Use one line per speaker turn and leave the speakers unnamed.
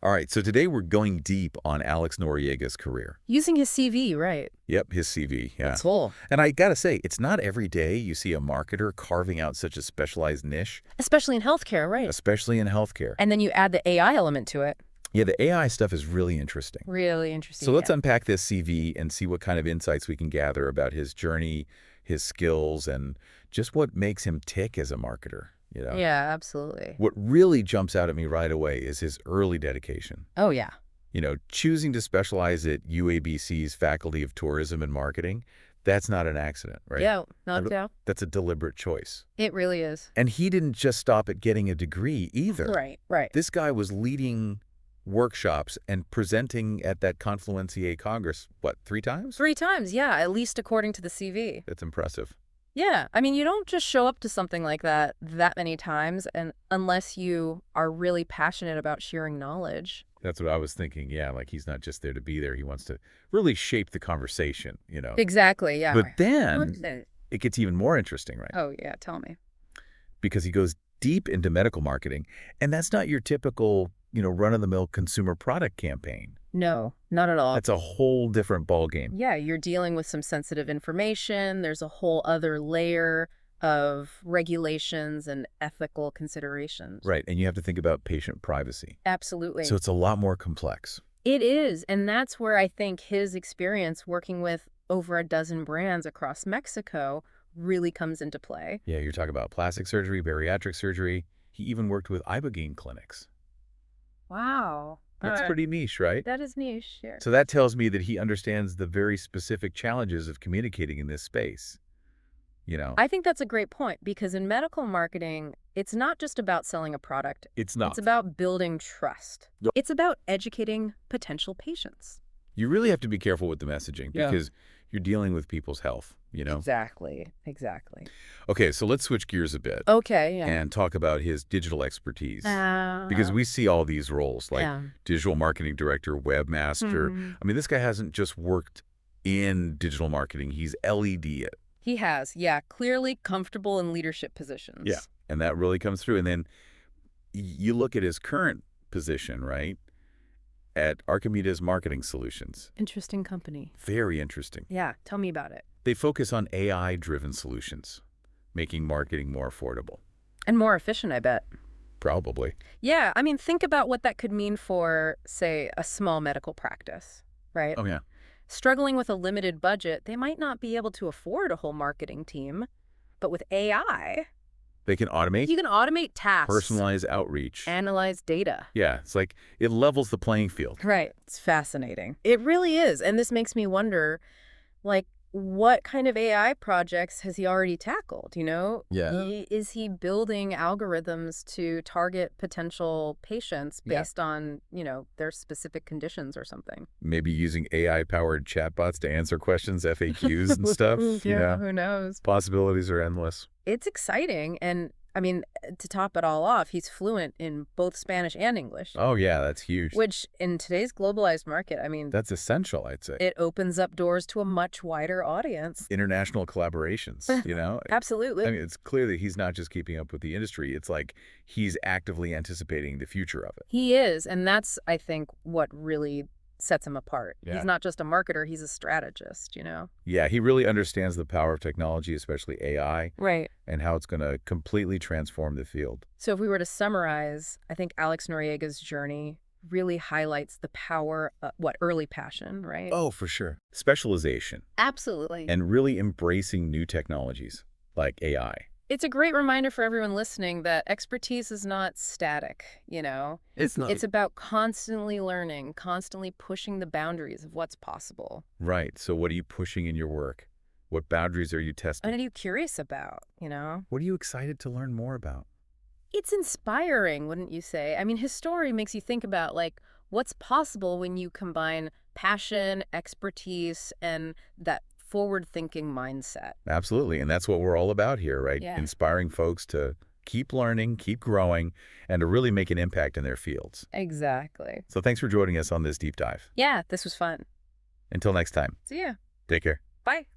All right, so today we're going deep on Alex Noriega's career.
Using his CV, right.
Yep, his CV, yeah.
That's all.
And I gotta say, it's not every day you see a marketer carving out such a specialized niche,
Especially in healthcare, right.
especially in healthcare.
And then you add the AI element to it.
Yeah, the AI stuff is really interesting.
Really interesting.
So let's
yeah.
unpack this CV and see what kind of insights we can gather about his journey, his skills, and just what makes him tick as a marketer, you know?
Yeah, absolutely.
What really jumps out at me right away is his early dedication.
Oh, yeah.
You know, choosing to specialize at UABC's Faculty of Tourism and Marketing, that's not an accident, right?
Yeah, not doubt.
That's a deliberate choice.
It really is.
And he didn't just stop at getting a degree either.
Right.
This guy was leading workshops and presenting at that Confluencia Congress, what, 3 times?
3 times, yeah, at least according to the CV.
That's impressive.
Yeah, I mean, you don't just show up to something like that many times, and unless you are really passionate about sharing knowledge.
That's what I was thinking. Yeah, like he's not just there to be there. He wants to really shape the conversation, you know.
Exactly, yeah.
But then it gets even more interesting, right?
Oh, yeah, tell me.
Because he goes deep into medical marketing, and that's not your typical, run-of-the-mill consumer product campaign.
No, not at all.
That's a whole different ballgame.
Yeah, you're dealing with some sensitive information. There's a whole other layer of regulations and ethical considerations.
Right, and you have to think about patient privacy.
Absolutely.
So it's a lot more complex.
It is, and that's where I think his experience working with over a dozen brands across Mexico really comes into play.
Yeah, you're talking about plastic surgery, bariatric surgery. He even worked with ibogaine clinics.
Wow.
That's pretty niche, right?
That is niche, yeah.
So that tells me that he understands the very specific challenges of communicating in this space.
I think that's a great point, because in medical marketing, it's not just about selling a product.
It's not.
It's about building trust.
Yep.
It's about educating potential patients.
You really have to be careful with the messaging because you're dealing with people's health,
Exactly.
Okay, so let's switch gears a bit.
Okay, yeah.
And talk about his digital expertise. Because we see all these roles, like digital marketing director, webmaster. I mean, this guy hasn't just worked in digital marketing. He's LED it.
He has, yeah, clearly comfortable in leadership positions.
Yeah, and that really comes through. And then you look at his current position, right, at Archimedes Marketing Solutions.
Interesting company.
Very interesting.
Yeah, tell me about it.
They focus on AI-driven solutions, making marketing more affordable.
And more efficient, I bet.
Probably.
Yeah, I mean, think about what that could mean for, say, a small medical practice, right?
Oh, yeah.
Struggling with a limited budget, they might not be able to afford a whole marketing team. But with AI,
They can automate,
you can automate tasks,
personalize outreach.
analyze data.
Yeah, it's like it levels the playing field.
Right. It's fascinating. It really is. And this makes me wonder, like, what kind of AI projects has he already tackled,
Yeah.
Is he building algorithms to target potential patients based on, their specific conditions or something?
Maybe using AI-powered chatbots to answer questions, FAQs and stuff.
Who knows?
Possibilities are endless.
It's exciting. And I mean, to top it all off, he's fluent in both Spanish and English.
Oh, yeah, that's huge.
Which, in today's globalized market, I mean,
That's essential, I'd say.
it opens up doors to a much wider audience.
International collaborations,
Absolutely.
I mean, it's clear that he's not just keeping up with the industry. It's like he's actively anticipating the future of it.
He is, and that's, I think, what really sets him apart.
Yeah.
He's not just a marketer, he's a strategist,
Yeah, he really understands the power of technology, especially AI,
Right.
and how it's going to completely transform the field.
So if we were to summarize, I think Alex Noriega's journey really highlights the power of, early passion, right?
Oh, for sure. Specialization
Absolutely.
and really embracing new technologies like AI.
It's a great reminder for everyone listening that expertise is not static,
It's not.
It's about constantly learning, constantly pushing the boundaries of what's possible.
Right. So what are you pushing in your work? What boundaries are you testing?
What are you curious about,
What are you excited to learn more about?
It's inspiring, wouldn't you say? I mean, his story makes you think about, like, what's possible when you combine passion, expertise, and that forward-thinking mindset.
Absolutely. And that's what we're all about here, right?
Yeah.
Inspiring folks to keep learning, keep growing, and to really make an impact in their fields.
Exactly.
So thanks for joining us on this deep dive.
Yeah, this was fun.
Until next time,
See ya.
take care.
Bye.